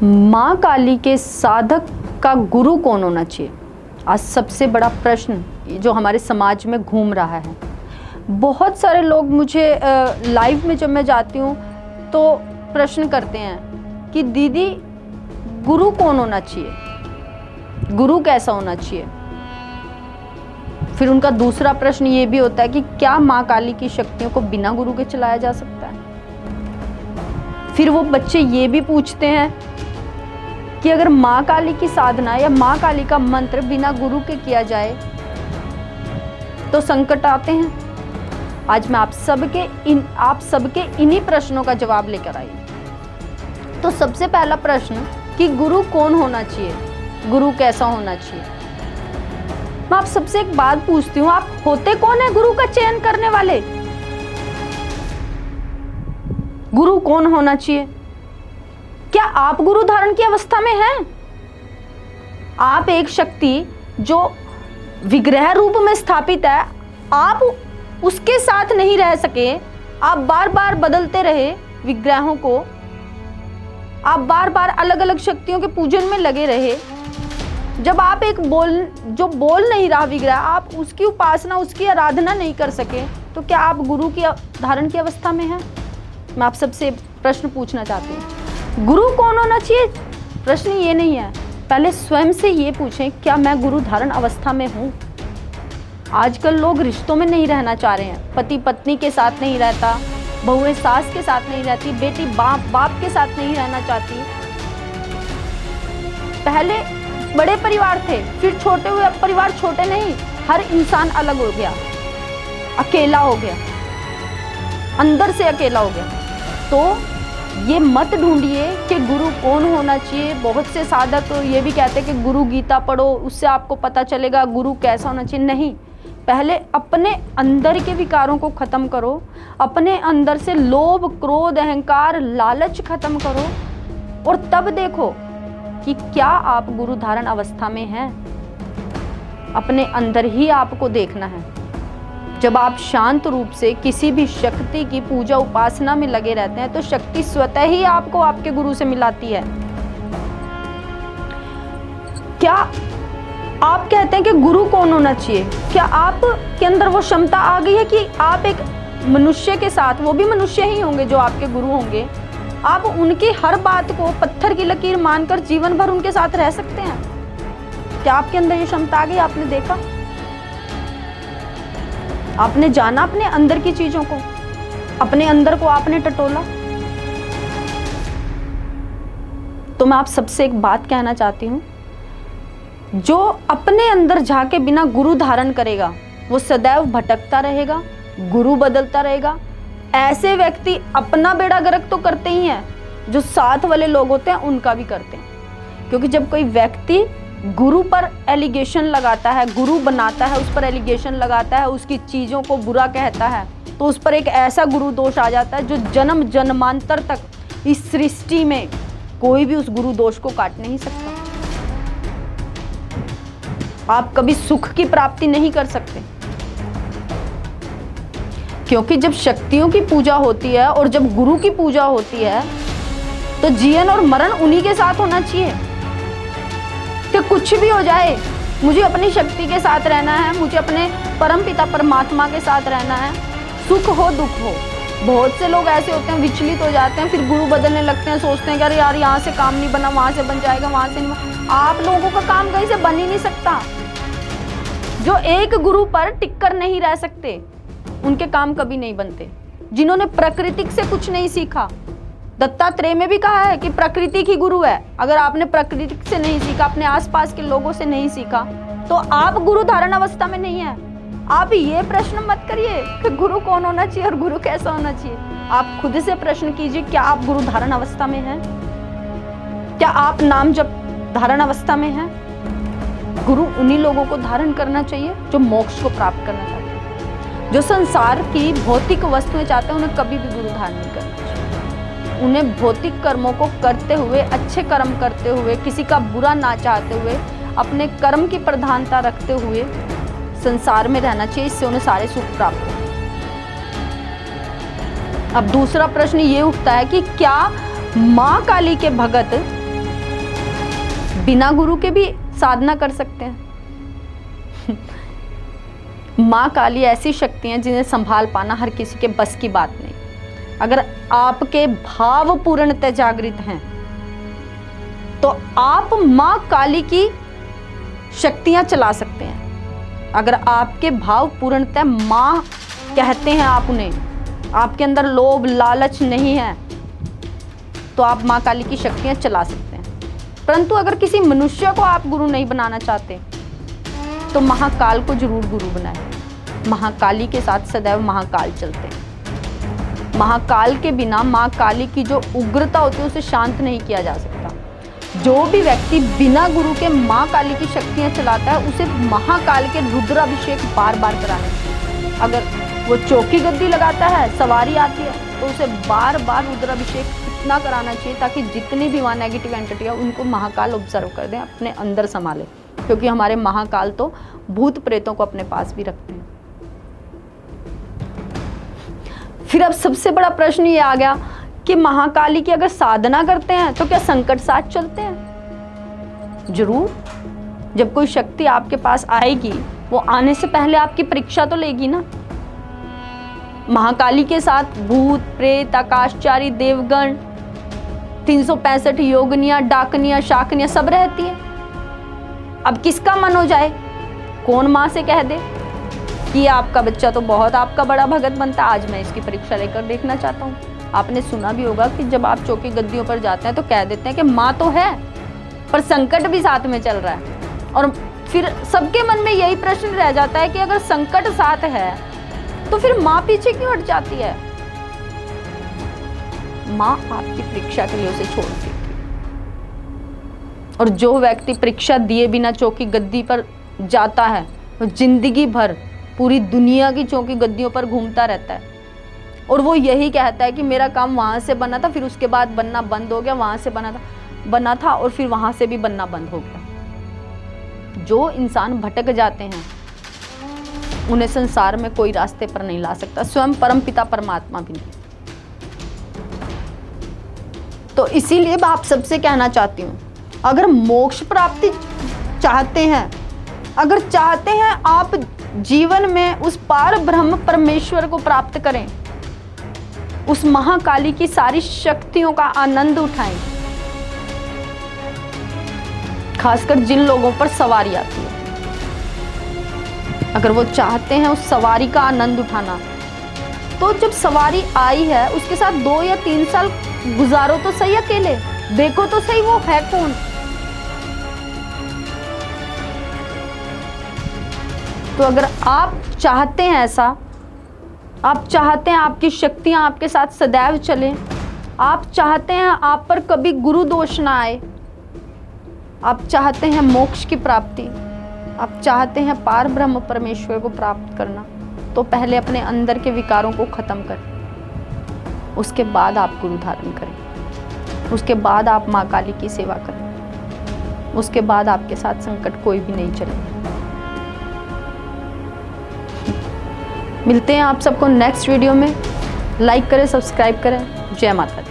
माँ काली के साधक का गुरु कौन होना चाहिए? आज सबसे बड़ा प्रश्न जो हमारे समाज में घूम रहा है। बहुत सारे लोग मुझे लाइव में जब मैं जाती हूँ तो प्रश्न करते हैं कि दीदी गुरु कौन होना चाहिए, गुरु कैसा होना चाहिए। फिर उनका दूसरा प्रश्न ये भी होता है कि क्या माँ काली की शक्तियों को बिना गुरु के चलाया जा सकता है। फिर वो बच्चे ये भी पूछते हैं कि अगर माँ काली की साधना या माँ काली का मंत्र बिना गुरु के किया जाए तो संकट आते हैं। आज मैं आप सबके इन्हीं प्रश्नों का जवाब लेकर आई। तो सबसे पहला प्रश्न कि गुरु कौन होना चाहिए, गुरु कैसा होना चाहिए। मैं आप सबसे एक बात पूछती हूँ, आप होते कौन है गुरु का चयन करने वाले? गुरु कौन होना चाहिए? क्या आप गुरु धारण की अवस्था में हैं? आप एक शक्ति जो विग्रह रूप में स्थापित है, आप उसके साथ नहीं रह सके। आप बार बार बदलते रहे विग्रहों को, आप बार बार अलग अलग शक्तियों के पूजन में लगे रहे। जब आप एक जो बोल नहीं रहा विग्रह, आप उसकी उपासना, उसकी आराधना नहीं कर सके, तो क्या आप गुरु की धारण की अवस्था में हैं? मैं आप सबसे प्रश्न पूछना चाहती हूँ, गुरु कौन होना चाहिए? प्रश्न ये नहीं है, पहले स्वयं से ये पूछें क्या मैं गुरु धारण अवस्था में हूँ। आजकल लोग रिश्तों में नहीं रहना चाह रहे हैं, पति पत्नी के साथ नहीं रहता, बहुएं सास के साथ नहीं रहती, बेटी बाप के साथ नहीं रहना चाहती। पहले बड़े परिवार थे, फिर छोटे हुए। अब परिवार छोटे नहीं, हर इंसान अलग हो गया, अकेला हो गया, अंदर से अकेला हो गया। तो ये मत ढूंढिए कि गुरु कौन होना चाहिए। बहुत से साधक तो ये भी कहते हैं कि गुरु गीता पढ़ो, उससे आपको पता चलेगा गुरु कैसा होना चाहिए। नहीं, पहले अपने अंदर के विकारों को खत्म करो, अपने अंदर से लोभ, क्रोध, अहंकार, लालच खत्म करो, और तब देखो कि क्या आप गुरु धारण अवस्था में हैं। अपने अंदर ही आपको देखना है। जब आप शांत रूप से किसी भी शक्ति की पूजा उपासना में लगे रहते हैं तो शक्ति स्वतः ही आपको आपके गुरु से मिलाती है। क्या आप कहते हैं कि गुरु कौन होना चाहिए? क्या आप के अंदर वो क्षमता आ गई है कि आप एक मनुष्य के साथ, वो भी मनुष्य ही होंगे जो आपके गुरु होंगे, आप उनकी हर बात को पत्थर की लकीर मानकर जीवन भर उनके साथ रह सकते हैं? क्या आपके अंदर ये क्षमता आ गई? आपने देखा, आपने जाना अपने अंदर की चीजों को, अपने अंदर को आपने टटोला। तो मैं आप सबसे एक बात कहना चाहती हूं, जो अपने अंदर जाके बिना गुरु धारण करेगा वो सदैव भटकता रहेगा, गुरु बदलता रहेगा। ऐसे व्यक्ति अपना बेड़ा गर्क तो करते ही हैं, जो साथ वाले लोग होते हैं उनका भी करते हैं। क्योंकि जब कोई व्यक्ति गुरु पर एलिगेशन लगाता है, गुरु बनाता है, उस पर एलिगेशन लगाता है, उसकी चीज़ों को बुरा कहता है, तो उस पर एक ऐसा गुरु दोष आ जाता है जो जन्म जन्मांतर तक इस सृष्टि में कोई भी उस गुरु दोष को काट नहीं सकता। आप कभी सुख की प्राप्ति नहीं कर सकते, क्योंकि जब शक्तियों की पूजा होती है और जब गुरु की पूजा होती है तो जीवन और मरण उन्हीं के साथ होना चाहिए। कि कुछ भी हो जाए, मुझे अपनी शक्ति के साथ रहना है, मुझे अपने परमपिता परमात्मा के साथ रहना है, सुख हो दुख हो। बहुत से लोग ऐसे होते हैं, विचलित हो जाते हैं, फिर गुरु बदलने लगते हैं, सोचते हैं कि अरे यार यहाँ से काम नहीं बना, वहाँ से बन जाएगा, वहाँ से नहीं। आप लोगों का काम कहीं से बन ही नहीं सकता। जो एक गुरु पर टिक कर नहीं रह सकते उनके काम कभी नहीं बनते। जिन्होंने प्रकृति से कुछ नहीं सीखा, दत्तात्रेय में भी कहा है कि प्रकृति की गुरु है। अगर आपने प्रकृति से नहीं सीखा, अपने आसपास के लोगों से नहीं सीखा, तो आप गुरु धारण अवस्था में नहीं है। आप ये प्रश्न मत करिए कि गुरु कौन होना चाहिए और गुरु कैसा होना चाहिए। आप खुद से प्रश्न कीजिए, क्या आप गुरु धारण अवस्था में हैं? क्या आप नाम जप धारण अवस्था में हैं? गुरु उन्हीं लोगों को धारण करना चाहिए जो मोक्ष को प्राप्त करना चाहते हैं। जो संसार की भौतिक वस्तुएं चाहते हैं उन्हें कभी भी गुरु धारण नहीं करना चाहिए। उन्हें भौतिक कर्मों को करते हुए, अच्छे कर्म करते हुए, किसी का बुरा ना चाहते हुए, अपने कर्म की प्रधानता रखते हुए संसार में रहना चाहिए। इससे उन्हें सारे सुख प्राप्त हो। अब दूसरा प्रश्न ये उठता है कि क्या माँ काली के भगत बिना गुरु के भी साधना कर सकते हैं। माँ काली ऐसी शक्ति हैं जिन्हें संभाल पाना हर किसी के बस की बात नहीं। अगर आपके भाव पूर्णतः जागृत हैं तो आप माँ काली की शक्तियां चला सकते हैं। अगर आपके भाव पूर्णतः माँ कहते हैं आप उन्हें, आपके अंदर लोभ लालच नहीं है, तो आप माँ काली की शक्तियां चला सकते हैं। परंतु अगर किसी मनुष्य को आप गुरु नहीं बनाना चाहते तो महाकाल को जरूर गुरु बनाएं। महाकाली के साथ सदैव महाकाल चलते हैं। महाकाल के बिना माँ काली की जो उग्रता होती है उसे शांत नहीं किया जा सकता। जो भी व्यक्ति बिना गुरु के माँ काली की शक्तियाँ चलाता है उसे महाकाल के रुद्राभिषेक बार बार कराने चाहिए। अगर वो चौकी गद्दी लगाता है, सवारी आती है, तो उसे बार बार रुद्राभिषेक इतना कराना चाहिए ताकि जितनी भी वहाँ नेगेटिव एंटिटी है उनको महाकाल ऑब्जर्व कर दें, अपने अंदर संभाले। क्योंकि हमारे महाकाल तो भूत प्रेतों को अपने पास भी रखते हैं। फिर अब सबसे बड़ा प्रश्न ये आ गया कि महाकाली की अगर साधना करते हैं तो क्या संकट साथ चलते हैं? जरूर। जब कोई शक्ति आपके पास आएगी वो आने से पहले आपकी परीक्षा तो लेगी ना। महाकाली के साथ भूत प्रेत आकाशचारी देवगण 365 योगनियां डाकनियां शाकनियां सब रहती है। अब किसका मन हो जाए? कौन माँ से कह दे कि आपका बच्चा तो बहुत आपका बड़ा भगत बनता है, आज मैं इसकी परीक्षा लेकर देखना चाहता हूँ। आपने सुना भी होगा कि जब आप चौकी गद्दियों पर जाते हैं तो कह देते हैं कि माँ तो है पर संकट भी साथ में चल रहा है। और फिर सबके मन में यही प्रश्न रह जाता है कि अगर संकट साथ है तो फिर माँ पीछे क्यों हट जाती है? माँ आपकी परीक्षा के लिए उसे छोड़ देती है। और जो व्यक्ति परीक्षा दिए बिना चौकी गद्दी पर जाता है वो जिंदगी भर पूरी दुनिया की चौकी गद्दियों पर घूमता रहता है और वो यही कहता है कि मेरा काम वहाँ से बना था, फिर उसके बाद बनना बंद हो गया, वहाँ से बना था और फिर वहाँ से भी बनना बंद हो गया। जो इंसान भटक जाते हैं उन्हें संसार में कोई रास्ते पर नहीं ला सकता, स्वयं परमपिता परमात्मा भी नहीं। तो इसीलिए मैं आप सबसे कहना चाहती हूँ, अगर मोक्ष प्राप्ति चाहते हैं, अगर चाहते हैं आप जीवन में उस पार ब्रह्म परमेश्वर को प्राप्त करें, उस महाकाली की सारी शक्तियों का आनंद उठाएं। खासकर जिन लोगों पर सवारी आती है, अगर वो चाहते हैं उस सवारी का आनंद उठाना, तो जब सवारी आई है उसके साथ 2 या 3 साल गुजारो तो सही अकेले, देखो तो सही वो है कौन। तो अगर आप चाहते हैं ऐसा, आप चाहते हैं आपकी शक्तियां आपके साथ सदैव चलें, आप चाहते हैं आप पर कभी गुरु दोष ना आए, आप चाहते हैं मोक्ष की प्राप्ति, आप चाहते हैं पार ब्रह्म परमेश्वर को प्राप्त करना, तो पहले अपने अंदर के विकारों को खत्म करें। उसके बाद आप गुरु धारण करें, उसके बाद आप माँ काली की सेवा करें, उसके बाद आपके साथ संकट कोई भी नहीं चलेगा। मिलते हैं आप सबको नेक्स्ट वीडियो में। लाइक करें, सब्सक्राइब करें। जय माता दी।